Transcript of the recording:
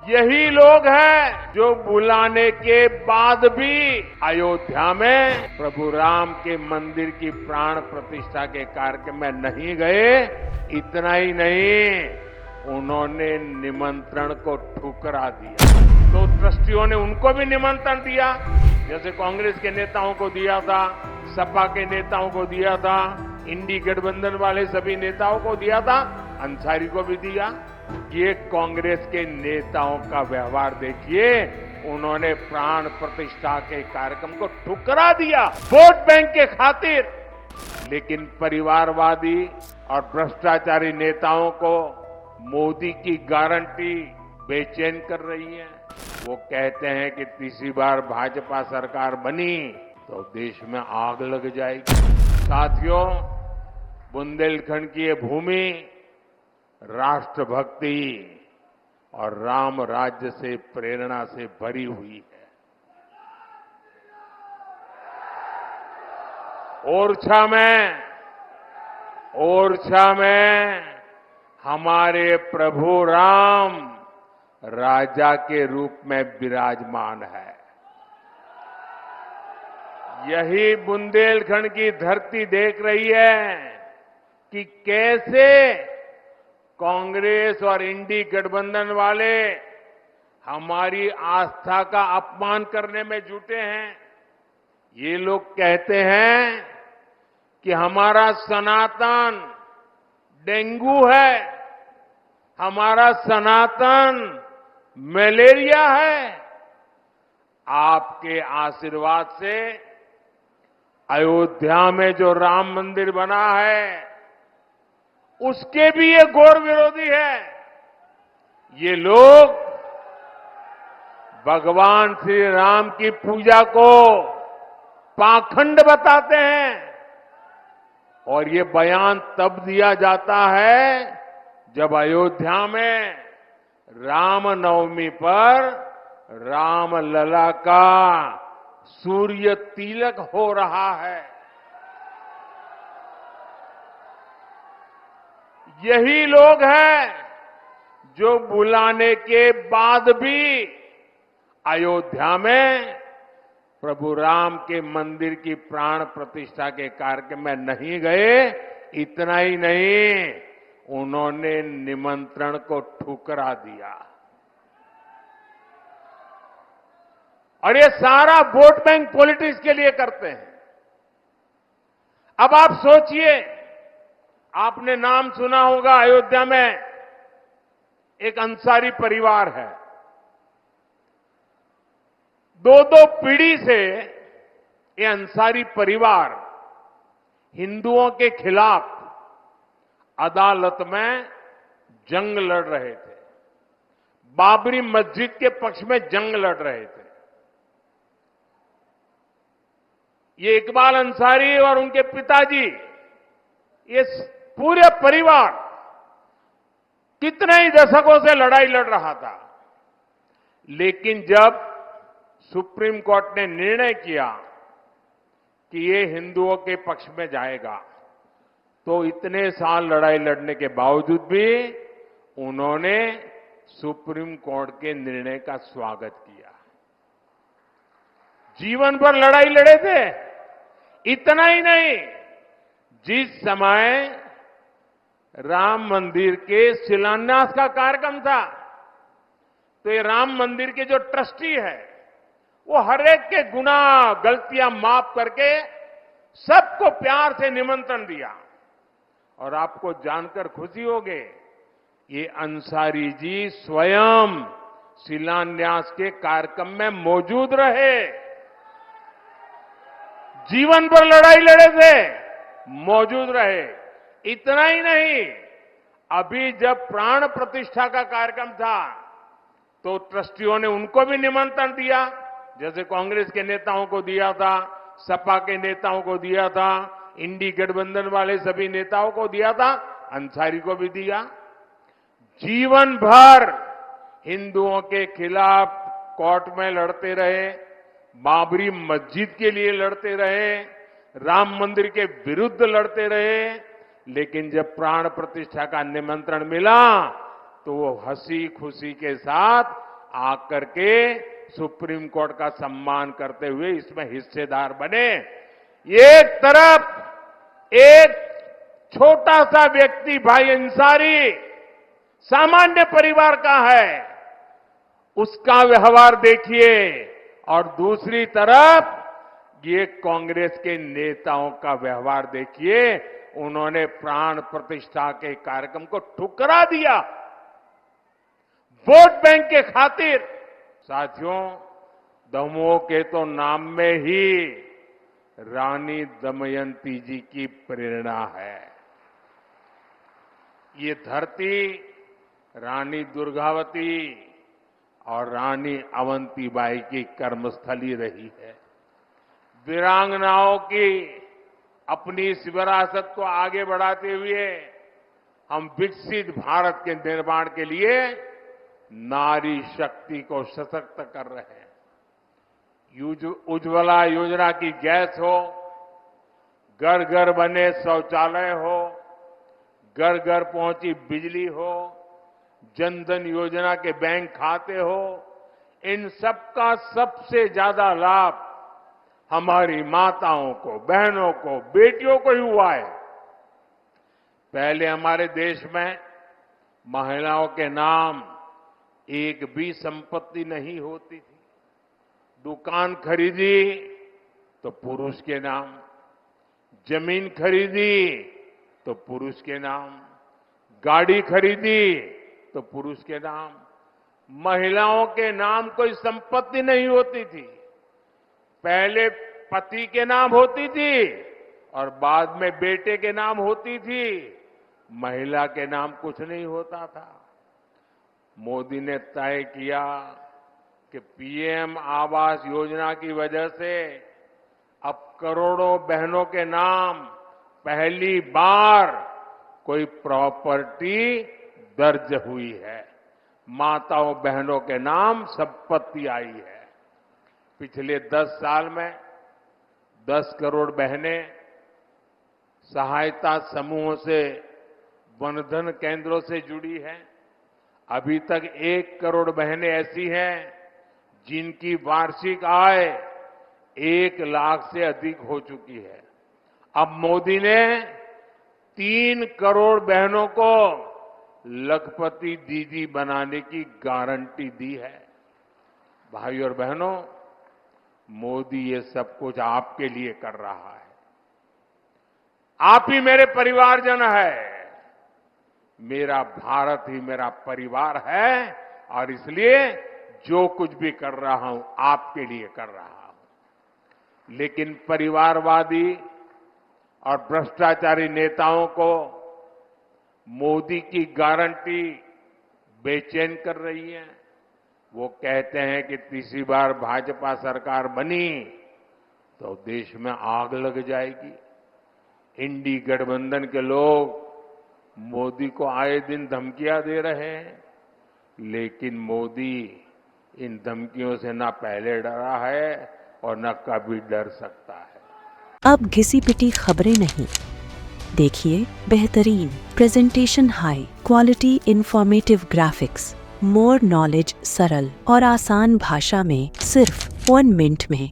यही लोग हैं जो बुलाने के बाद भी अयोध्या में प्रभु राम के मंदिर की प्राण प्रतिष्ठा के कार्यक्रम में नहीं गए। इतना ही नहीं, उन्होंने निमंत्रण को ठुकरा दिया। तो ट्रस्टियों ने उनको भी निमंत्रण दिया, जैसे कांग्रेस के नेताओं को दिया था, सपा के नेताओं को दिया था, इंडी गठबंधन वाले सभी नेताओं को दिया था, अंसारी को भी दिया। ये कांग्रेस के नेताओं का व्यवहार देखिए, उन्होंने प्राण प्रतिष्ठा के कार्यक्रम को ठुकरा दिया वोट बैंक के खातिर। लेकिन परिवारवादी और भ्रष्टाचारी नेताओं को मोदी की गारंटी बेचैन कर रही है। वो कहते हैं कि तीसरी बार भाजपा सरकार बनी तो देश में आग लग जाएगी। साथियों, बुंदेलखंड की ये भूमि राष्ट्रभक्ति और राम राज्य से प्रेरणा से भरी हुई है। ओरछा में हमारे प्रभु राम राजा के रूप में विराजमान है। यही बुंदेलखंड की धरती देख रही है कि कैसे कांग्रेस और इंडी गठबंधन वाले हमारी आस्था का अपमान करने में जुटे हैं। ये लोग कहते हैं कि हमारा सनातन डेंगू है, हमारा सनातन मलेरिया है। आपके आशीर्वाद से अयोध्या में जो राम मंदिर बना है, उसके भी ये घोर विरोधी है। ये लोग भगवान श्री राम की पूजा को पाखंड बताते हैं और ये बयान तब दिया जाता है जब अयोध्या में रामनवमी पर रामलला का सूर्य तिलक हो रहा है। यही लोग हैं जो बुलाने के बाद भी अयोध्या में प्रभु राम के मंदिर की प्राण प्रतिष्ठा के कार्यक्रम में नहीं गए। इतना ही नहीं, उन्होंने निमंत्रण को ठुकरा दिया। और ये सारा वोट बैंक पॉलिटिक्स के लिए करते हैं। अब आप सोचिए, आपने नाम सुना होगा, अयोध्या में एक अंसारी परिवार है। दो पीढ़ी से ये अंसारी परिवार हिंदुओं के खिलाफ अदालत में जंग लड़ रहे थे, बाबरी मस्जिद के पक्ष में जंग लड़ रहे थे। ये इकबाल अंसारी और उनके पिताजी, ये पूरे परिवार कितने ही दशकों से लड़ाई लड़ रहा था। लेकिन जब सुप्रीम कोर्ट ने निर्णय किया कि ये हिंदुओं के पक्ष में जाएगा, तो इतने साल लड़ाई लड़ने के बावजूद भी उन्होंने सुप्रीम कोर्ट के निर्णय का स्वागत किया। जीवन भर लड़ाई लड़े थे। इतना ही नहीं, जिस समय राम मंदिर के शिलान्यास का कार्यक्रम था, तो ये राम मंदिर के जो ट्रस्टी है, वो हर एक के गुनाह गलतियां माफ करके सबको प्यार से निमंत्रण दिया। और आपको जानकर खुशी होगी, ये अंसारी जी स्वयं शिलान्यास के कार्यक्रम में मौजूद रहे। जीवन भर लड़ाई लड़े थे, मौजूद रहे। इतना ही नहीं, अभी जब प्राण प्रतिष्ठा का कार्यक्रम था, तो ट्रस्टियों ने उनको भी निमंत्रण दिया, जैसे कांग्रेस के नेताओं को दिया था, सपा के नेताओं को दिया था, इंडी गठबंधन वाले सभी नेताओं को दिया था, अंसारी को भी दिया। जीवन भर हिंदुओं के खिलाफ कोर्ट में लड़ते रहे, बाबरी मस्जिद के लिए लड़ते रहे, राम मंदिर के विरुद्ध लड़ते रहे। लेकिन जब प्राण प्रतिष्ठा का निमंत्रण मिला, तो वो हंसी खुशी के साथ आकर के सुप्रीम कोर्ट का सम्मान करते हुए इसमें हिस्सेदार बने। एक तरफ एक छोटा सा व्यक्ति भाई अंसारी सामान्य परिवार का है, उसका व्यवहार देखिए, और दूसरी तरफ ये कांग्रेस के नेताओं का व्यवहार देखिए। उन्होंने प्राण प्रतिष्ठा के कार्यक्रम को ठुकरा दिया वोट बैंक के खातिर। साथियों, दमोह के तो नाम में ही रानी दमयंती जी की प्रेरणा है। ये धरती रानी दुर्गावती और रानी अवंतीबाई की कर्मस्थली रही है। वीरांगनाओं की अपनी इस विरासत को आगे बढ़ाते हुए हम विकसित भारत के निर्माण के लिए नारी शक्ति को सशक्त कर रहे हैं। उज्ज्वला योजना की गैस हो, घर घर बने शौचालय हो, घर घर पहुंची बिजली हो, जनधन योजना के बैंक खाते हो, इन सबका सबसे ज्यादा लाभ हमारी माताओं को, बहनों को, बेटियों को ही हुआ है। पहले हमारे देश में महिलाओं के नाम एक भी संपत्ति नहीं होती थी। दुकान खरीदी तो पुरुष के नाम, जमीन खरीदी तो पुरुष के नाम, गाड़ी खरीदी तो पुरुष के नाम। महिलाओं के नाम कोई संपत्ति नहीं होती थी। पहले पति के नाम होती थी और बाद में बेटे के नाम होती थी। महिला के नाम कुछ नहीं होता था। मोदी ने तय किया कि पीएम आवास योजना की वजह से अब करोड़ों बहनों के नाम पहली बार कोई प्रॉपर्टी दर्ज हुई है। माताओं बहनों के नाम संपत्ति आई है। पिछले 10 साल में 10 करोड़ बहनें सहायता समूहों से, वनधन केंद्रों से जुड़ी हैं। अभी तक 1 करोड़ बहनें ऐसी हैं जिनकी वार्षिक आय 1 लाख से अधिक हो चुकी है। अब मोदी ने 3 करोड़ बहनों को लखपति दीदी बनाने की गारंटी दी है। भाई और बहनों, मोदी ये सब कुछ आपके लिए कर रहा है। आप ही मेरे परिवारजन है। मेरा भारत ही मेरा परिवार है और इसलिए जो कुछ भी कर रहा हूं आपके लिए कर रहा हूं। लेकिन परिवारवादी और भ्रष्टाचारी नेताओं को मोदी की गारंटी बेचैन कर रही है। वो कहते हैं कि तीसरी बार भाजपा सरकार बनी तो देश में आग लग जाएगी। इंडी गठबंधन के लोग मोदी को आए दिन धमकियां दे रहे हैं, लेकिन मोदी इन धमकियों से न पहले डरा है और न कभी डर सकता है। अब घिसी पिटी खबरें नहीं, देखिए बेहतरीन presentation, high quality informative graphics, more knowledge, सरल और आसान भाषा में सिर्फ 1 मिनट में।